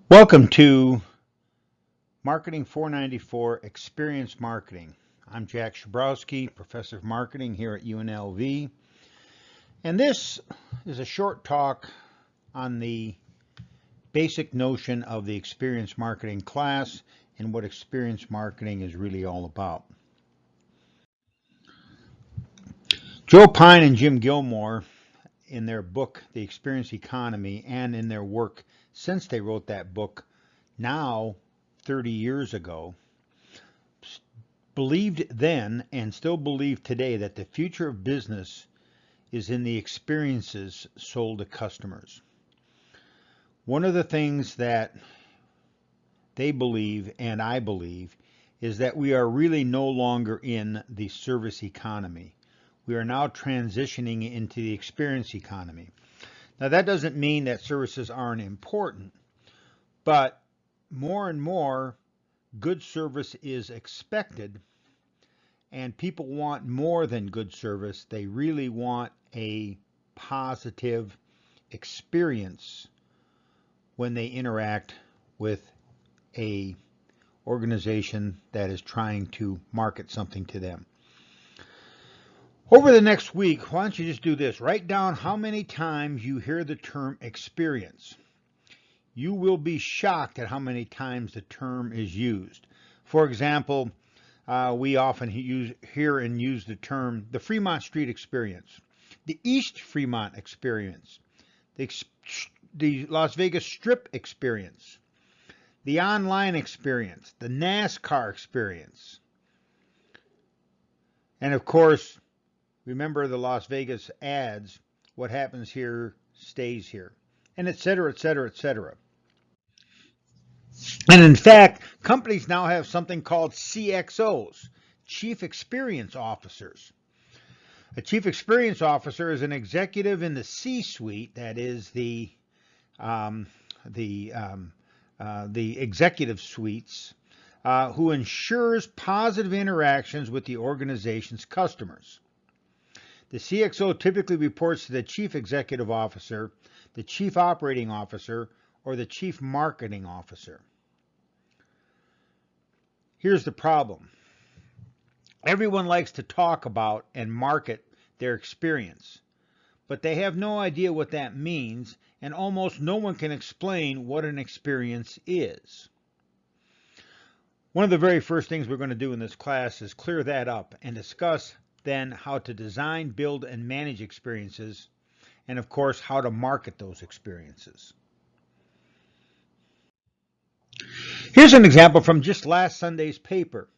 Welcome to Marketing 494 Experience Marketing. I'm Jack Shabrowski, Professor of Marketing here at UNLV, and this is a short talk on the basic notion of the experience marketing class and what experience marketing is really all about. Joe Pine and Jim Gilmore, in their book, The Experience Economy, and in their work since they wrote that book, now 30 years ago, believed then and still believe today that the future of business is in the experiences sold to customers. One of the things that they believe and I believe is that we are really no longer in the service economy. We are now transitioning into the experience economy. Now, that doesn't mean that services aren't important, but more and more good service is expected, and people want more than good service. They really want a positive experience when they interact with a organization that is trying to market something to them. Over the next week, why don't you just do this? Write down how many times you hear the term experience. You will be shocked at how many times the term is used. For example, we often hear and use the term the Fremont Street experience, the East Fremont experience, the Las Vegas Strip experience, the online experience, the NASCAR experience, and of course, remember the Las Vegas ads, what happens here stays here, and et cetera, et cetera, et cetera. And in fact, companies now have something called CXOs, Chief Experience Officers. A Chief Experience Officer is an executive in the C-suite, that is the executive suites, who ensures positive interactions with the organization's customers. The CXO typically reports to the Chief Executive Officer, the Chief Operating Officer, or the Chief Marketing Officer. Here's the problem. Everyone likes to talk about and market their experience, but they have no idea what that means, and almost no one can explain what an experience is. One of the very first things we're going to do in this class is clear that up and discuss then how to design, build, and manage experiences, and of course, how to market those experiences. Here's an example from just last Sunday's paper.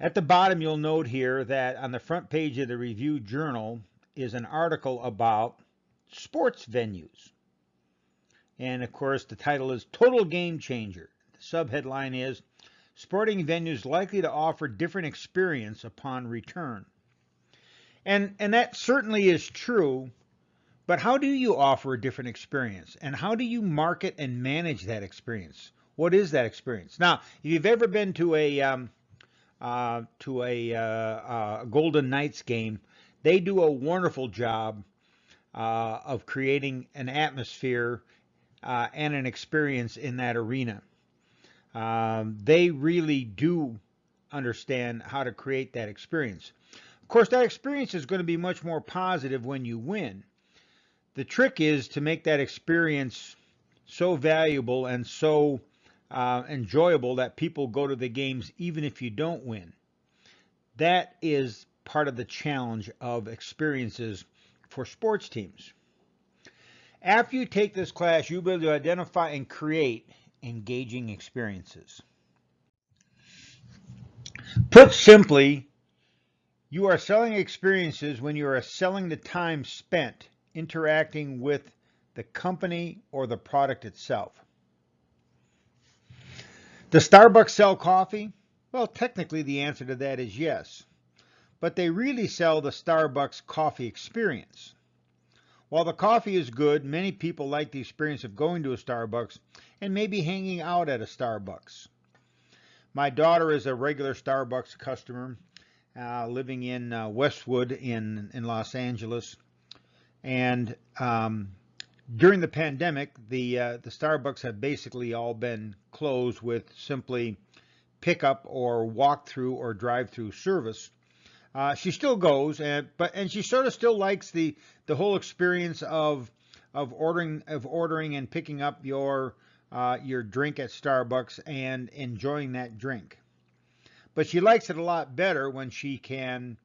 At the bottom, you'll note here that on the front page of the Review Journal is an article about sports venues. And of course, the title is Total Game Changer. The subheadline is Sporting Venues Likely to Offer Different Experience Upon Return. And that certainly is true, but how do you offer a different experience? And how do you market and manage that experience? What is that experience? Now, if you've ever been to a Golden Knights game, they do a wonderful job of creating an atmosphere and an experience in that arena. They really do understand how to create that experience. Of course, that experience is going to be much more positive when you win. The trick is to make that experience so valuable and so enjoyable that people go to the games even if you don't win. That is part of the challenge of experiences for sports teams. After you take this class, you'll be able to identify and create engaging experiences. Put simply, you are selling experiences when you are selling the time spent interacting with the company or the product itself. Does Starbucks sell coffee? Well, technically the answer to that is yes, but they really sell the Starbucks coffee experience. While the coffee is good, many people like the experience of going to a Starbucks and maybe hanging out at a Starbucks. My daughter is a regular Starbucks customer living in Westwood in Los Angeles, and During the pandemic, the Starbucks have basically all been closed with simply pickup or walk through or drive through service. She still goes, and she sort of still likes the whole experience of ordering and picking up your drink at Starbucks and enjoying that drink. But she likes it a lot better when she can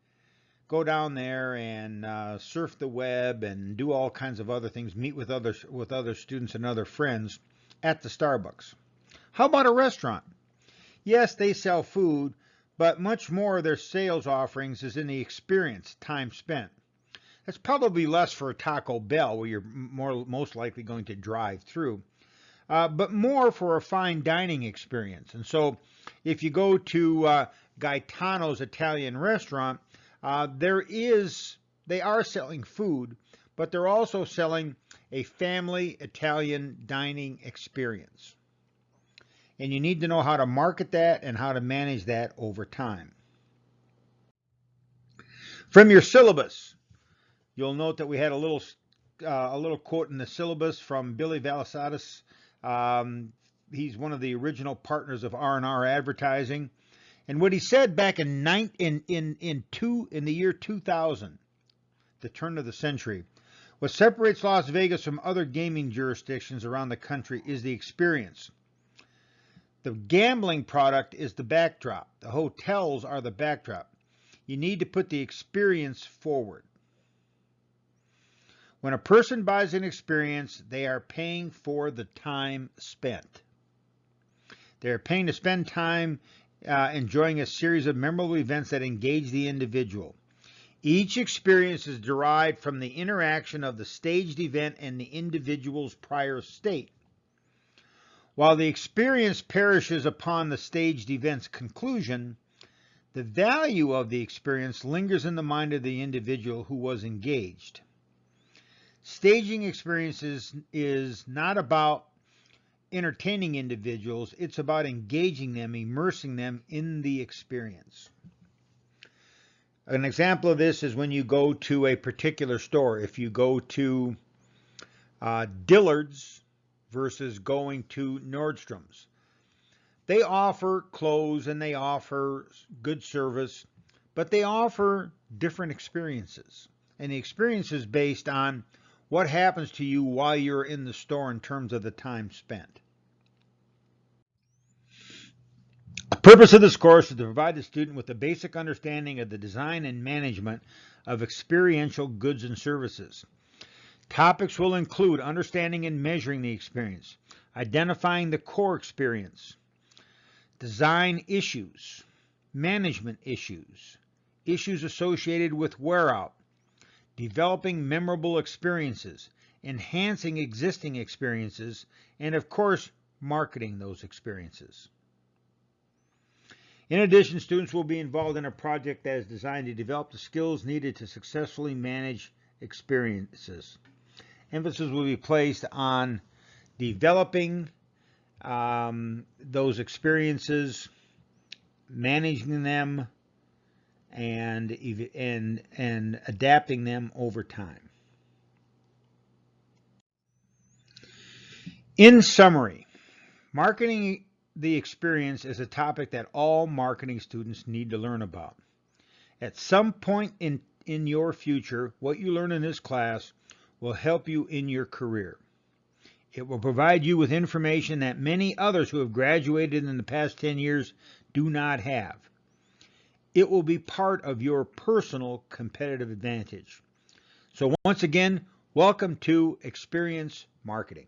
go down there and surf the web and do all kinds of other things, meet with other students and other friends at the Starbucks. How about a restaurant? Yes, they sell food, but much more of their sales offerings is in the experience, time spent. That's probably less for a Taco Bell, where you're most likely going to drive through, but more for a fine dining experience. And so if you go to Gaetano's Italian restaurant, they are selling food, but they're also selling a family Italian dining experience. And you need to know how to market that and how to manage that over time. From your syllabus, you'll note that we had a little quote in the syllabus from Billy Valasatis. He's one of the original partners of R&R Advertising. And what he said back in the year 2000, the turn of the century, what separates Las Vegas from other gaming jurisdictions around the country is the experience. The gambling product is the backdrop. The hotels are the backdrop. You need to put the experience forward. When a person buys an experience, they are paying for the time spent. They're paying to spend time enjoying a series of memorable events that engage the individual. Each experience is derived from the interaction of the staged event and the individual's prior state. While the experience perishes upon the staged event's conclusion, the value of the experience lingers in the mind of the individual who was engaged. Staging experiences is not about entertaining individuals, it's about engaging them, immersing them in the experience. An example of this is when you go to a particular store. If you go to Dillard's versus going to Nordstrom's, they offer clothes and they offer good service, but they offer different experiences. And the experience is based on what happens to you while you're in the store in terms of the time spent. The purpose of this course is to provide the student with a basic understanding of the design and management of experiential goods and services. Topics will include understanding and measuring the experience, identifying the core experience, design issues, management issues, issues associated with wear out, developing memorable experiences, enhancing existing experiences, and of course, marketing those experiences. In addition, students will be involved in a project that is designed to develop the skills needed to successfully manage experiences. Emphasis will be placed on developing those experiences, managing them, and adapting them over time. In summary, marketing the experience is a topic that all marketing students need to learn about. At some point in your future, what you learn in this class will help you in your career. It will provide you with information that many others who have graduated in the past 10 years do not have. It will be part of your personal competitive advantage. So once again, welcome to Experience Marketing.